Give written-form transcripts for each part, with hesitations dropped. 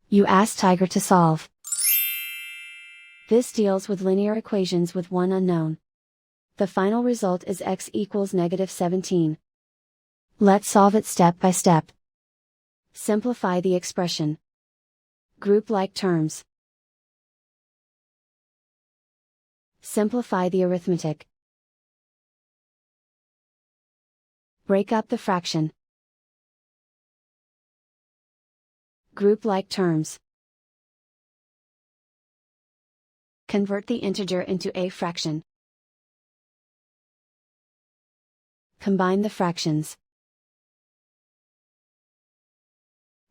You ask Tiger to solve. This deals with linear equations with one unknown. The final result is x equals -17. Let's solve it step by step. Simplify the expression. Group like terms. Simplify the arithmetic. Break up the fraction. Group like terms. Convert the integer into a fraction. Combine the fractions.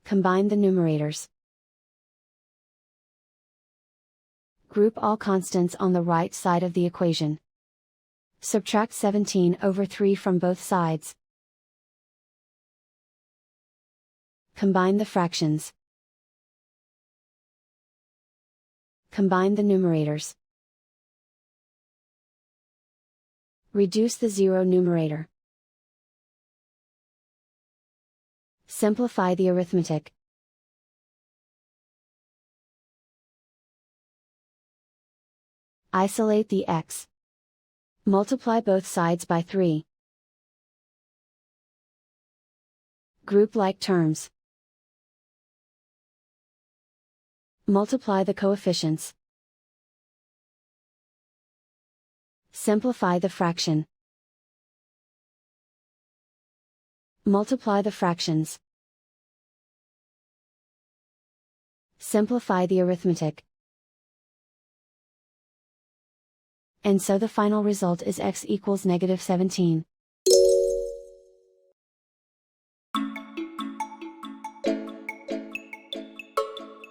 Combine the numerators. Group all constants on the right side of the equation. Subtract 17/3 from both sides. Combine the fractions. Combine the numerators. Reduce the zero numerator. Simplify the arithmetic. Isolate the x. Multiply both sides by 3. Group like terms. Multiply the coefficients. Simplify the fraction. Multiply the fractions. Simplify the arithmetic. And so the final result is x equals -17.